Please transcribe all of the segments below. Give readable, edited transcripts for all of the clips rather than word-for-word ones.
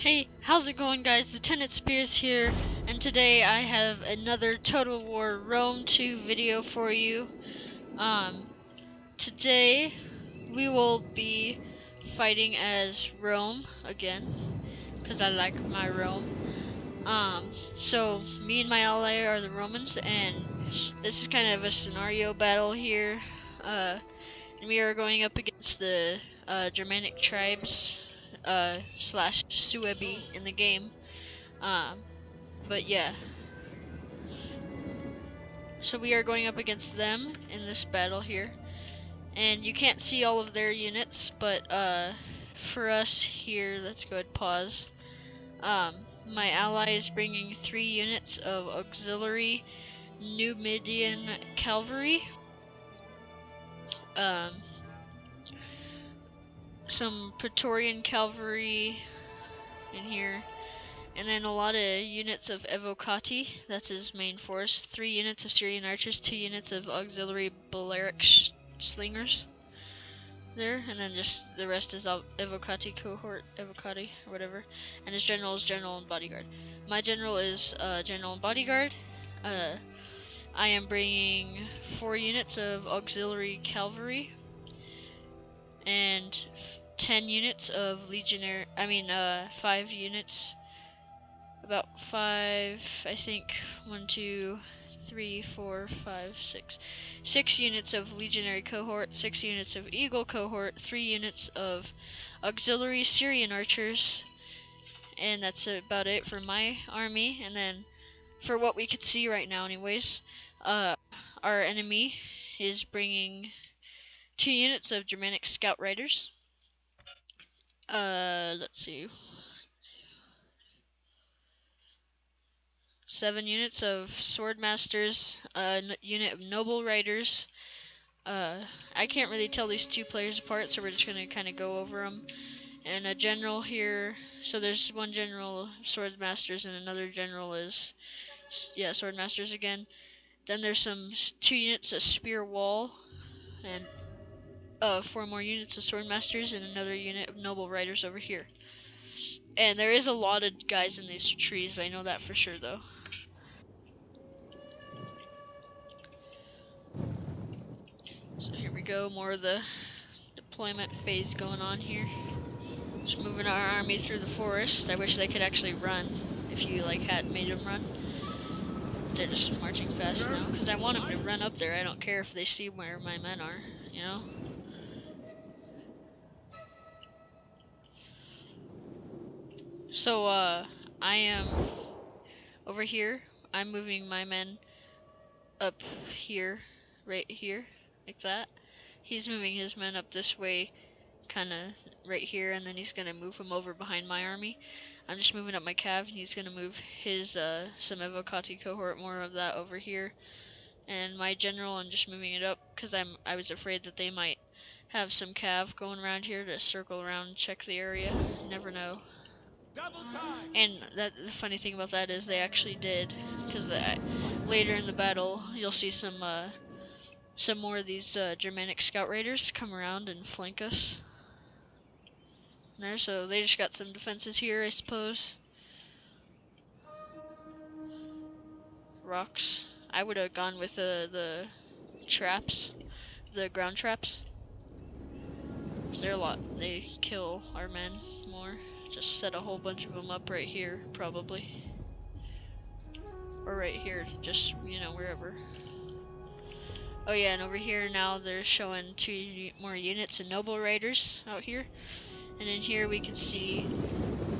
Hey, how's it going, guys? Lieutenant Spears here, and today I have another Total War Rome 2 video for you. Today we will be fighting as Rome again, because I like my Rome. So me and my ally are the Romans, and this is kind of a scenario battle here. And we are going up against the Germanic tribes slash Suebi in the game. But yeah. So we are going up against them in this battle here. And you can't see all of their units, but for us here, let's go ahead and pause. My ally is bringing 3 units of auxiliary Numidian cavalry. Some Praetorian cavalry in here. And then a lot of units of Evocati, that's his main force. 3 units of Syrian archers, 2 units of auxiliary Balearic slingers there. And then just the rest is Evocati cohort, Evocati, or whatever. And his general is general and bodyguard. My general is general and bodyguard. I am bringing 4 units of auxiliary cavalry. And 10 units of legionary, 5 units. About 5, I think, 1, 2, 3, 4, 5, 6. 6 units of legionary cohort, 6 units of eagle cohort, 3 units of auxiliary Syrian archers, and that's about it for my army. And then, for what we could see right now anyways, our enemy is bringing 2 units of Germanic scout riders. Let's see. 7 units of swordmasters, a unit of noble riders. I can't really tell these 2 players apart, so we're just gonna kind of go over them. And a general here. So there's 1 general swordmasters, and another general is swordmasters again. Then there's some 2 units of spear wall, and 4 more units of swordmasters, and another unit of noble riders over here. And there is a lot of guys in these trees. I know that for sure, though. So here we go, more of the deployment phase going on here. Just moving our army through the forest. I wish they could actually run, if you had made them run. They're just marching fast now, because I want them to run up there. I don't care if they see where my men are, you know? So, I am over here. I'm moving my men up here, right here, like that. He's moving his men up this way, kind of right here, and then he's going to move them over behind my army. I'm just moving up my cav, and he's going to move his, some Evocati cohort, more of that over here. And my general, I'm just moving it up, because I was afraid that they might have some cav going around here to circle around and check the area. You never know. And the funny thing about that is they actually did, because later in the battle, you'll see some more of these Germanic scout raiders come around and flank us. There, so they just got some defenses here, I suppose. Rocks. I would have gone with the traps, the ground traps. They kill our men more. Just set a whole bunch of them up right here, probably. Or right here, just, wherever. Oh yeah, and over here now they're showing 2 more units of noble riders out here. And in here we can see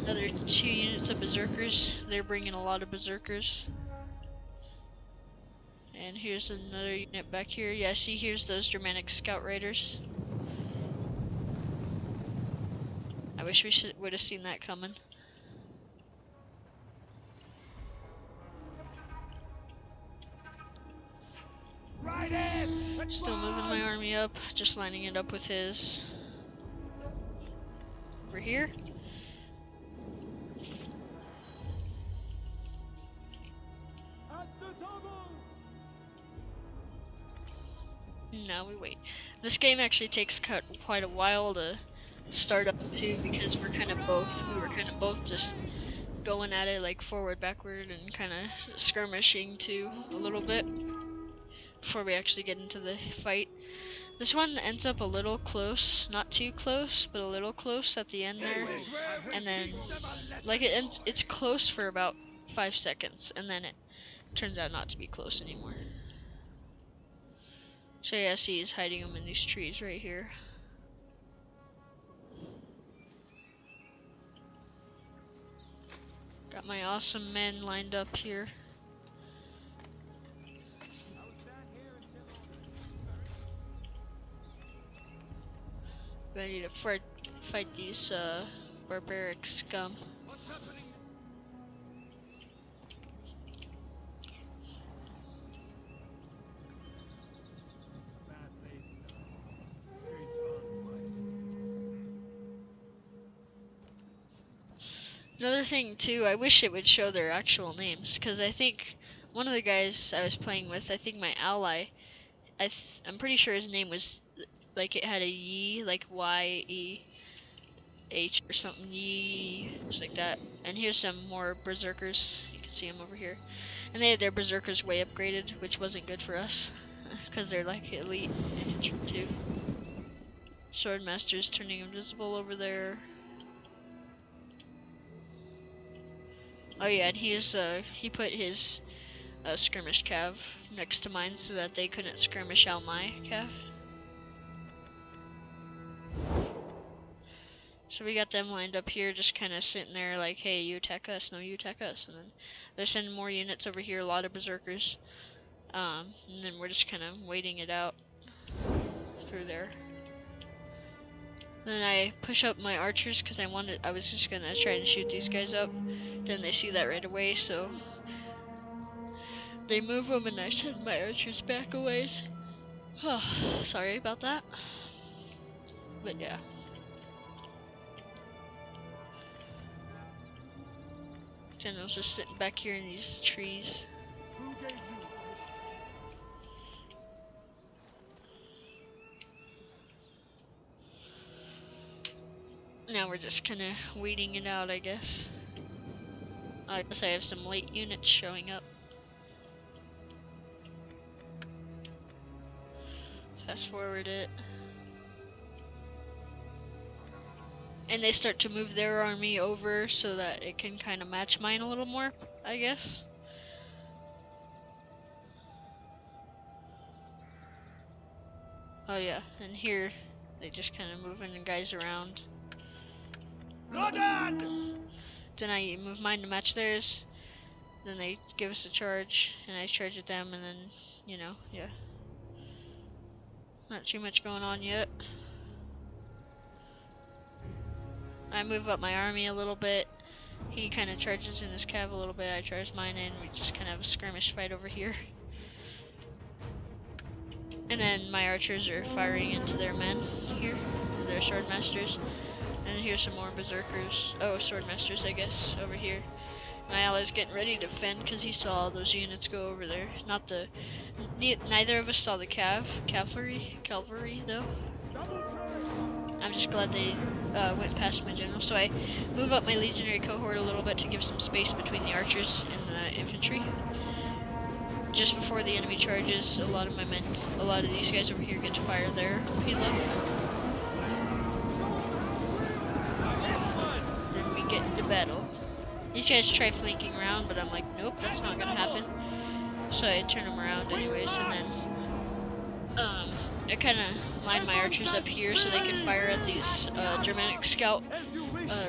another 2 units of berserkers. They're bringing a lot of berserkers. And here's another unit back here. Yeah, see, here's those Germanic scout riders. I wish we would have seen that coming. Still moving my army up, just lining it up with his. Over here. Now we wait. This game actually takes quite a while to start up too, because we were kind of both just going at it like forward, backward, and kind of skirmishing too a little bit before we actually get into the fight. This one ends up a little close, not too close, but a little close at the end there, and then like it's close for about 5 seconds, and then it turns out not to be close anymore. So yeah, see, he's hiding them in these trees right here. Got my awesome men lined up here. Ready to fight these barbaric scum. Another thing too, I wish it would show their actual names, because I think one of the guys I was playing with, I think my ally, I'm pretty sure his name was, like it had a Yi, like Y-E-H or something, Yi, just like that. And here's some more berserkers, you can see them over here. And they had their berserkers way upgraded, which wasn't good for us, because they're like elite infantry too. Swordmaster's turning invisible over there. Oh yeah, and he put his skirmish cav next to mine so that they couldn't skirmish out my cav. So we got them lined up here, just kind of sitting there like, hey, you attack us, no, you attack us. And then they're sending more units over here, a lot of berserkers. And then we're just kind of waiting it out through there. Then I push up my archers because I was just gonna try and shoot these guys up. Then they see that right away, so they move them and I send my archers back a ways. Oh, sorry about that. But yeah. General's just sitting back here in these trees. Now we're just kind of waiting it out, I guess. I guess I have some late units showing up. Fast forward it. And they start to move their army over so that it can kind of match mine a little more, I guess. Oh yeah, and here they just kind of moving the guys around. Then I move mine to match theirs. Then they give us a charge, and I charge at them, and then, you know, yeah. Not too much going on yet. I move up my army a little bit. He kind of charges in his cav a little bit. I charge mine in. We just kind of have a skirmish fight over here. And then my archers are firing into their men here, their swordmasters. And here's some more berserkers. Oh, swordmasters, I guess, over here. My ally's getting ready to fend because he saw all those units go over there. Neither of us saw the cavalry though. I'm just glad they went past my general. So I move up my legionary cohort a little bit to give some space between the archers and the infantry. Just before the enemy charges, a lot of these guys over here get to fire their payload. Then we get into battle. These guys try flanking around, but I'm like, nope, that's not gonna happen. So I turn them around anyways, and then I kind of line my archers up here so they can fire at these Germanic scout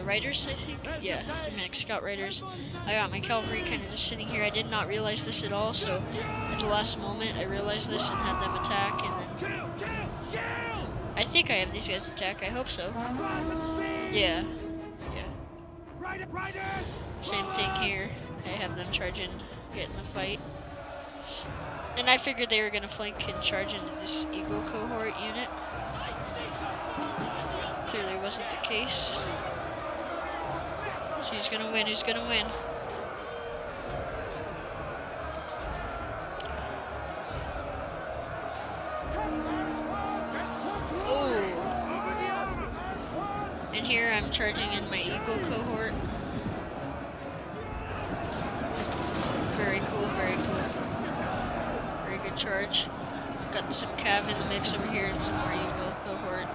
riders, I think. Yeah, Germanic scout riders. I got my cavalry kind of just sitting here. I did not realize this at all, so at the last moment I realized this and had them attack, and then I think I have these guys attack. I hope so. Yeah. Same thing here. I have them charge in, get in the fight. And I figured they were gonna flank and charge into this Eagle cohort unit. Clearly wasn't the case. So who's gonna win? Who's gonna win? charging in my Eagle cohort. Very cool, very cool. Very good charge. Got some Cav in the mix over here and some more Eagle cohort.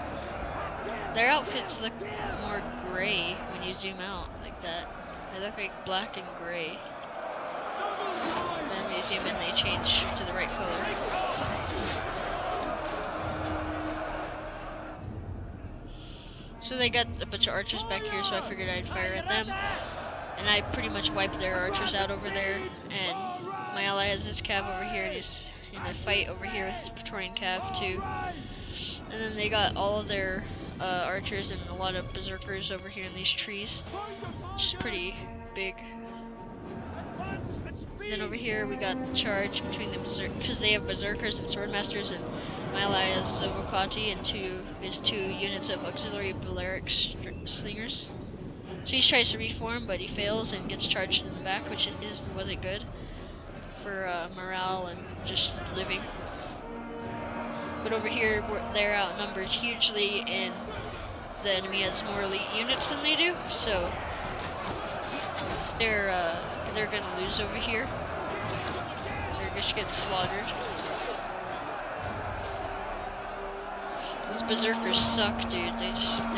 Their outfits look more gray when you zoom out like that. They look like black and gray. Then when you zoom in, they change to the right color. So they got a bunch of archers back here, so I figured I'd fire at them. And I pretty much wiped their archers out over there. And my ally has his Cav over here, and he's in a fight over here with his Praetorian Cav too. And then they got all of their archers and a lot of berserkers over here in these trees, which is pretty big. And then over here we got the charge between the berserkers, because they have berserkers and swordmasters, and my ally has Zovokati and his two units of auxiliary Balearic slingers. So he tries to reform, but he fails and gets charged in the back, which wasn't good for morale and just living. But over here, they're outnumbered hugely, and the enemy has more elite units than they do, so they're gonna lose over here. They're just getting slaughtered. Those berserkers suck, dude. They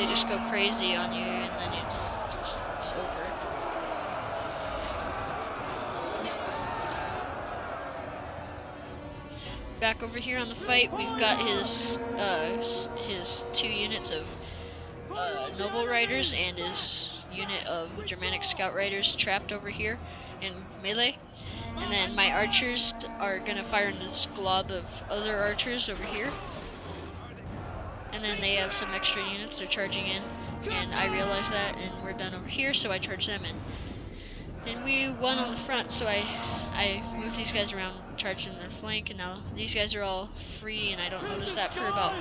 just go crazy on you, and then it's over. Back over here on the fight, we've got his two units of noble riders and his unit of Germanic scout riders trapped over here in melee. And then my archers are gonna fire into this glob of other archers over here. And then they have some extra units they're charging in, and I realized that, and we're done over here, so I charged them in. And we won on the front, so I moved these guys around, charged in their flank, and now these guys are all free, and I don't notice that for about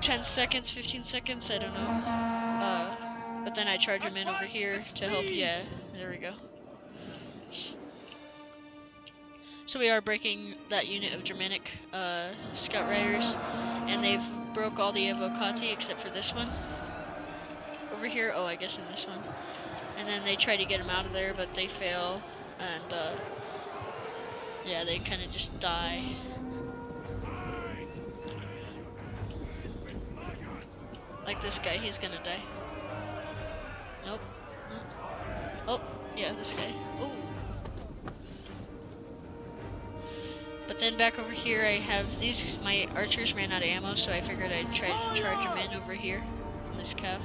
10 seconds, 15 seconds, I don't know. But then I charge them in over here to help. Yeah, there we go. So we are breaking that unit of Germanic scout riders, and they've broke all the Evocati except for this one. Over here, oh, I guess in this one. And then they try to get him out of there, but they fail, and yeah, they kind of just die. Like this guy, he's gonna die. Nope. Oh, yeah, this guy. Oh. But then back over here, I have my archers ran out of ammo, so I figured I'd try to charge them in over here on this Cav.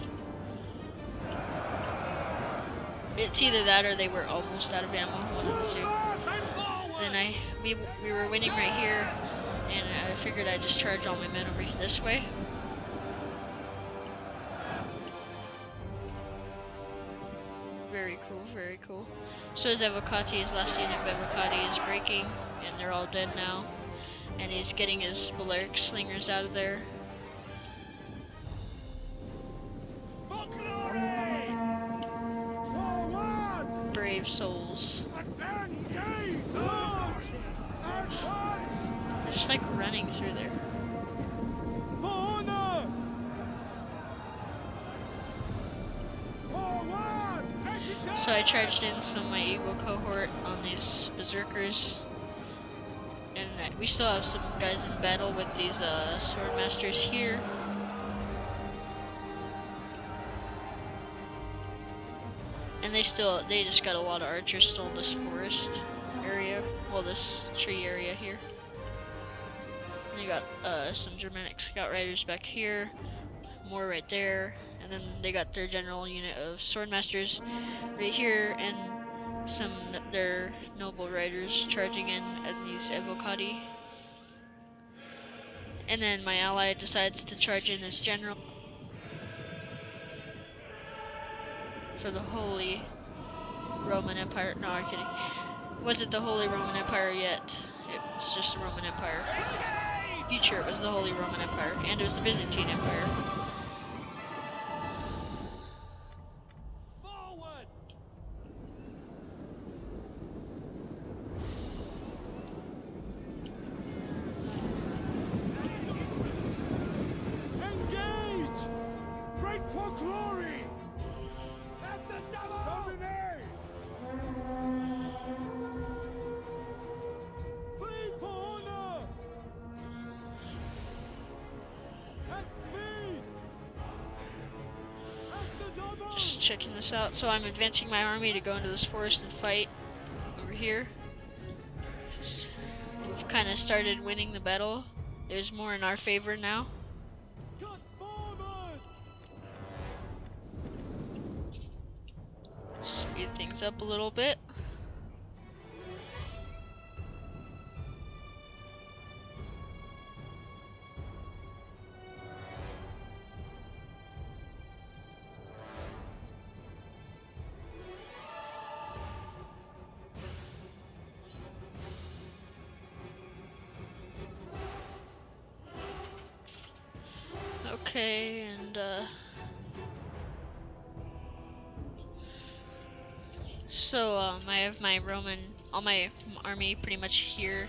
It's either that or they were almost out of ammo, one of the two. Then we were winning right here, and I figured I'd just charge all my men over this way. Very cool, very cool. So his Evocati, his last unit of Evocati is breaking, and they're all dead now. And he's getting his Balearic slingers out of there. Brave souls. They're just like running through there. So I charged in some of my Eagle cohort on these berserkers, and we still have some guys in battle with these swordmasters here. And they just got a lot of archers still in this forest area, well, this tree area here. And you got some Germanic scout riders back here, more right there, and then they got their general unit of swordmasters right here, and their noble riders charging in at these Evocati. And then my ally decides to charge in as general for the Holy Roman Empire. No, I'm kidding. Wasn't the Holy Roman Empire yet. It's just the Roman Empire. Future, it was the Holy Roman Empire, and it was the Byzantine Empire. For glory! Just checking this out. So I'm advancing my army to go into this forest and fight over here. We've kind of started winning the battle. There's more in our favor now. Speed things up a little bit. Okay, and I have my all my army pretty much here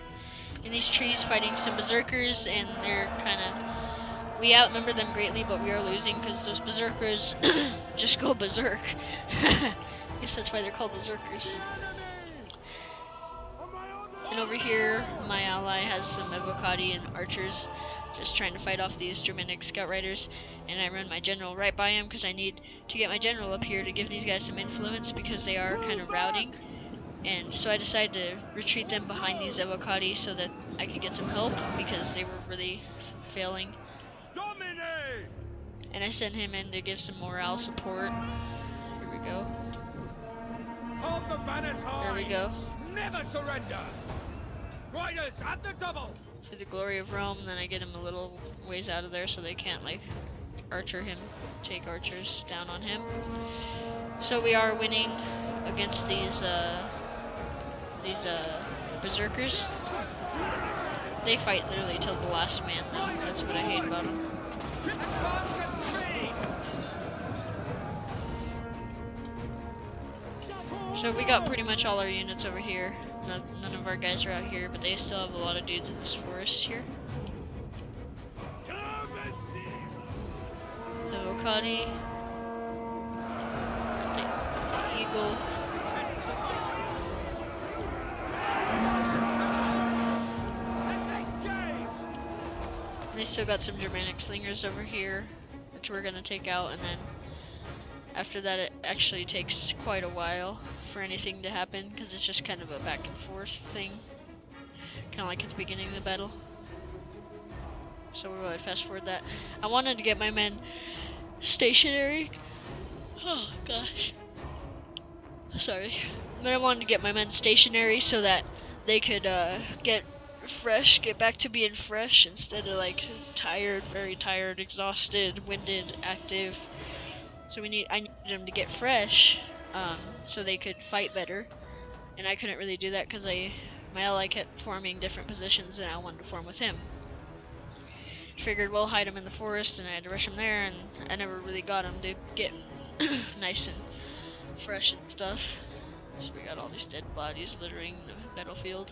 in these trees fighting some berserkers, and they're kind of, we outnumber them greatly, but we are losing because those berserkers just go berserk. I guess that's why they're called berserkers. And over here, my ally has some Evocati and archers just trying to fight off these Germanic scout riders, and I run my general right by him because I need to get my general up here to give these guys some influence because they are kind of routing. And so I decided to retreat them behind these Evocati so that I could get some help because they were really failing. And I sent him in to give some morale support. Here we go. Hold the banners high. There we go. Never surrender. Riders at the double. For the glory of Rome, then I get him a little ways out of there so they can't like archer him, take archers down on him. So we are winning against these berserkers. They fight literally till the last man though. That's what I hate about them. So we got pretty much all our units over here. None of our guys are out here, but they still have a lot of dudes in this forest here. Evocati. The eagle. And they still got some Germanic slingers over here, which we're gonna take out, and then after that it actually takes quite a while for anything to happen because it's just kind of a back and forth thing, kind of like at the beginning of the battle. So we'll go ahead and fast forward that. I wanted to get my men stationary. Oh gosh, sorry. But I wanted to get my men stationary so that they could get back to being fresh instead of like tired, very tired, exhausted, winded, active. So I needed them to get fresh, so they could fight better, and I couldn't really do that because my ally kept forming different positions and I wanted to form with him. Figured we'll hide him in the forest, and I had to rush him there, and I never really got him to get nice and fresh and stuff. So we got all these dead bodies littering the battlefield.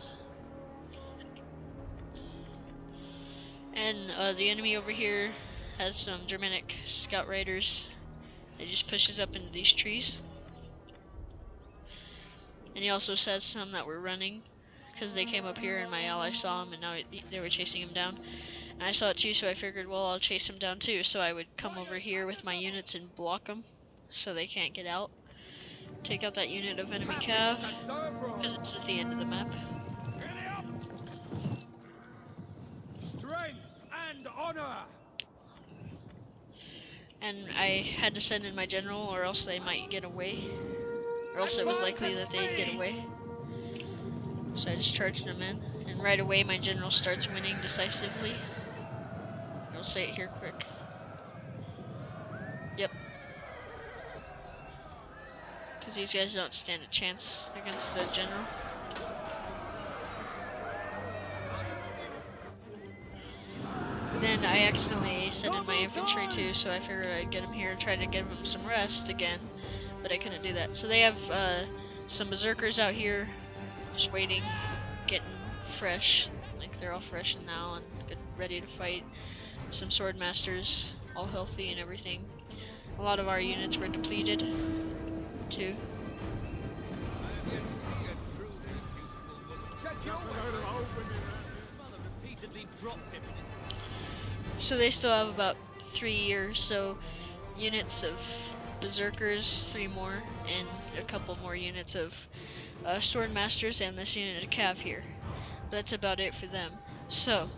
And the enemy over here has some Germanic scout riders. It just pushes up into these trees. And he also says some that were running because they came up here and my ally saw him, and now they were chasing him down. And I saw it too, so I figured, well, I'll chase him down too. So I would come over here with my units and block them so they can't get out. Take out that unit of enemy cav because this is the end of the map. Strength and honor. And I had to send in my general or else they might get away. Or else it was likely that they'd get away. So I just charged them in. And right away my general starts winning decisively. I'll say it here quick. Yep. Because these guys don't stand a chance against the general. Then I accidentally sent in my infantry too, so I figured I'd get them here and try to give them some rest again, but I couldn't do that. So they have some berserkers out here, just waiting, getting fresh, like they're all fresh now and good, ready to fight. Some sword masters, all healthy and everything. A lot of our units were depleted too. So they still have about 3 or so units of berserkers, 3 more, and a couple more units of sword masters, and this unit of cav here. That's about it for them. So,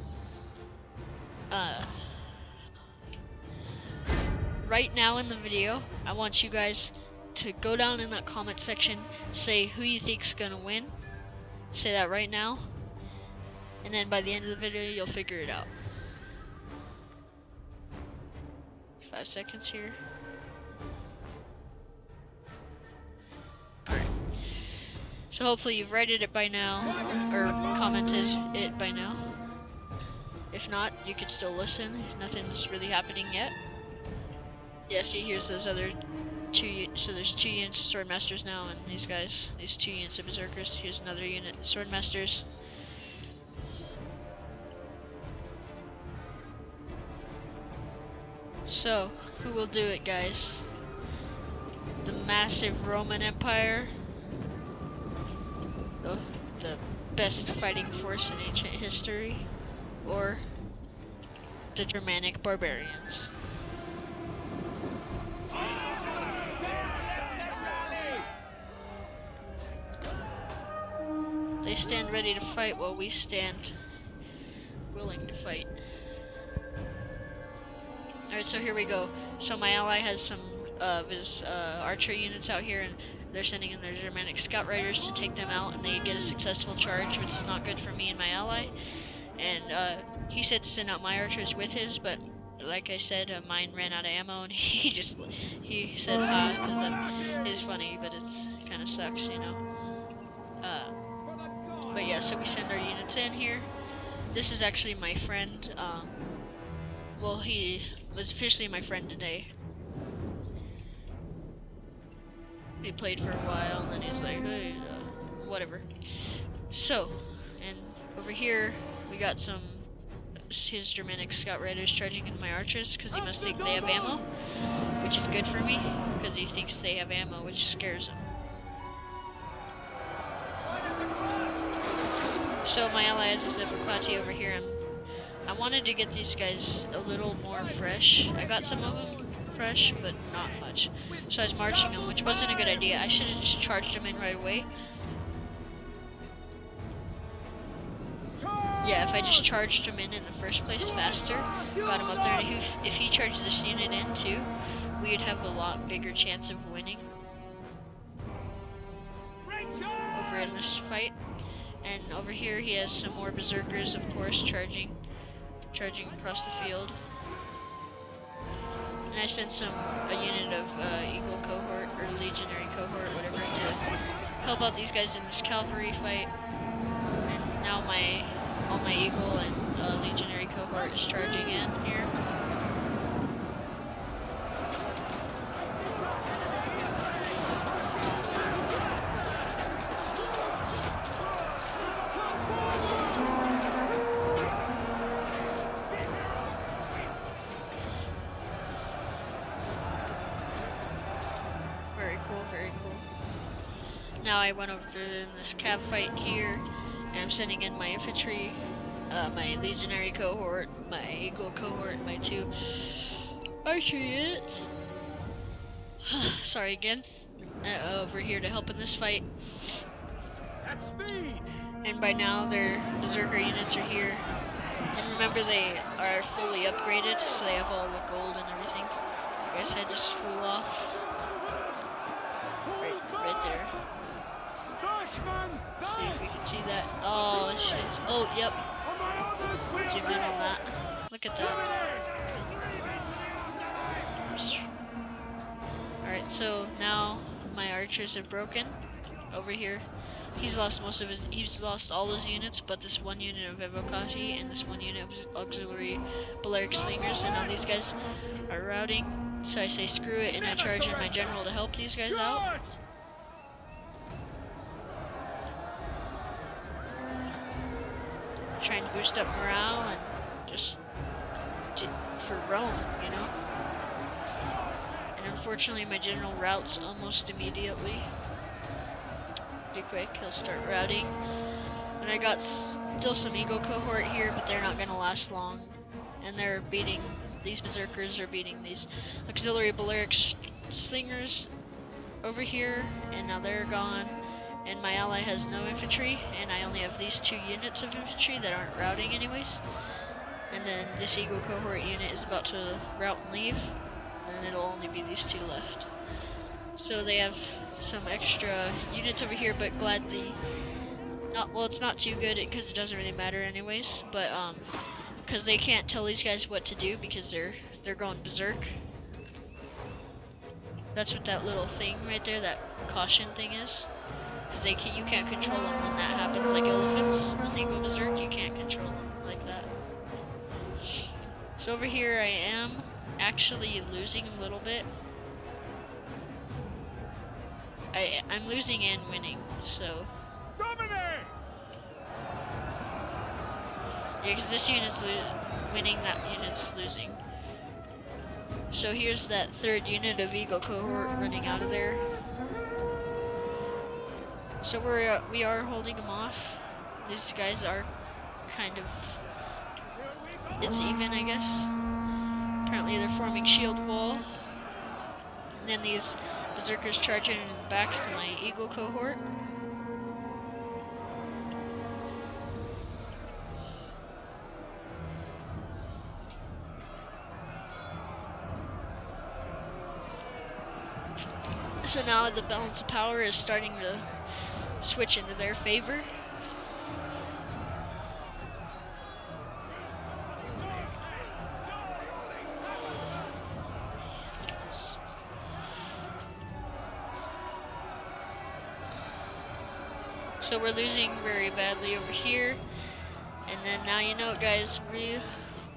right now in the video, I want you guys to go down in that comment section, say who you think's gonna win. Say that right now, and then by the end of the video, you'll figure it out. 5 seconds here. Alright. So hopefully you've rated it by now, or commented it by now. If not, you can still listen. Nothing's really happening yet. Yeah, see, here's those other 2, so there's 2 units of swordmasters now, and these guys, these 2 units of berserkers. Here's another unit of swordmasters. So, who will do it, guys? The massive Roman Empire, the best fighting force in ancient history, or the Germanic barbarians? They stand ready to fight while we stand willing to fight. Alright, so here we go. So my ally has some of his archer units out here, and they're sending in their Germanic scout riders to take them out, and they get a successful charge, which is not good for me and my ally. And he said to send out my archers with his, but like I said, mine ran out of ammo, and he said because that is funny, but it's kind of sucks, you know. But yeah, so we send our units in here. This is actually my friend. Well, he was officially my friend today. We played for a while, and then he's like, hey, whatever. So, and over here, we got some his Germanic scout riders charging in my archers, because he must think they have ammo, which is good for me, because he thinks they have ammo, which scares him. So my ally has a Zipperquati over here, and I wanted to get these guys a little more fresh. I got some of them fresh, but not much. So I was marching them, which wasn't a good idea. I should have just charged them in right away. Yeah, if I just charged him in the first place faster, got him up there, and if he charged this unit in too, we'd have a lot bigger chance of winning over in this fight. And over here he has some more berserkers, of course, charging across the field. And I sent a unit of Eagle cohort, or Legionary cohort, whatever, to help out these guys in this cavalry fight. And now all my Eagle and Legionary cohort is charging in here. Now I went over to this cav fight here, and I'm sending in my infantry, my Legionary cohort, my Eagle cohort, my 2 archer units. Sorry again. Over here to help in this fight. At speed. And by now their berserker units are here. And remember, they are fully upgraded, so they have all the gold and everything. The guy's head just flew off. Right there. See if we can see that. Oh shit. Oh, yep. Zoom in on that. Look at that. Alright, so now my archers are broken. Over here, he's lost all his units, but this one unit of Evocati and this one unit of auxiliary Balearic slingers, and now these guys are routing. So I say screw it, and I charge in my general to help these guys out. Trying to boost up morale and just for Rome, you know. And unfortunately, my general routes almost immediately. Pretty quick, he'll start routing. And I got still some Eagle cohort here, but they're not gonna last long. And they're beating these berserkers are beating these auxiliary Balearic slingers over here, and now they're gone. And my ally has no infantry, and I only have these 2 units of infantry that aren't routing anyways. And then this Eagle cohort unit is about to route and leave, and then it'll only be these 2 left. So they have some extra units over here, but well, it's not too good because it doesn't really matter anyways, but because they can't tell these guys what to do because they're going berserk. That's what that little thing right there, that caution thing is. Because you can't control them when that happens. Like elephants, when they go berserk, you can't control them like that. So over here I am actually losing a little bit. I'm losing and winning, so. Dominate! Yeah, because this unit's winning, that unit's losing. So here's that 3rd unit of Eagle cohort running out of there. So we are holding them off. These guys are kind of, it's even, I guess. Apparently they're forming shield wall. And then these berserkers charging in the backs of my Eagle cohort. So now the balance of power is starting to switch into their favor. So we're losing very badly over here. And then now you know it, guys, we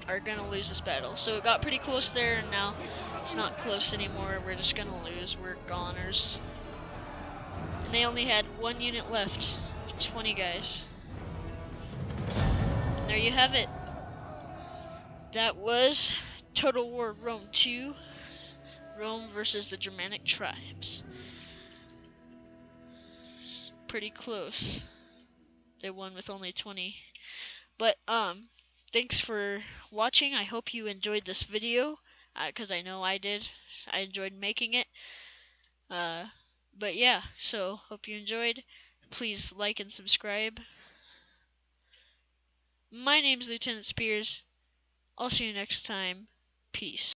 are gonna lose this battle. So it got pretty close there, and now it's not close anymore. We're just gonna lose. We're goners. And they only had 1 unit left. 20 guys. And there you have it. That was Total War Rome 2. Rome versus the Germanic tribes. Pretty close. They won with only 20. But thanks for watching. I hope you enjoyed this video, because I know I did. I enjoyed making it. But yeah, so hope you enjoyed. Please like and subscribe. My name's Lieutenant Spears. I'll see you next time. Peace.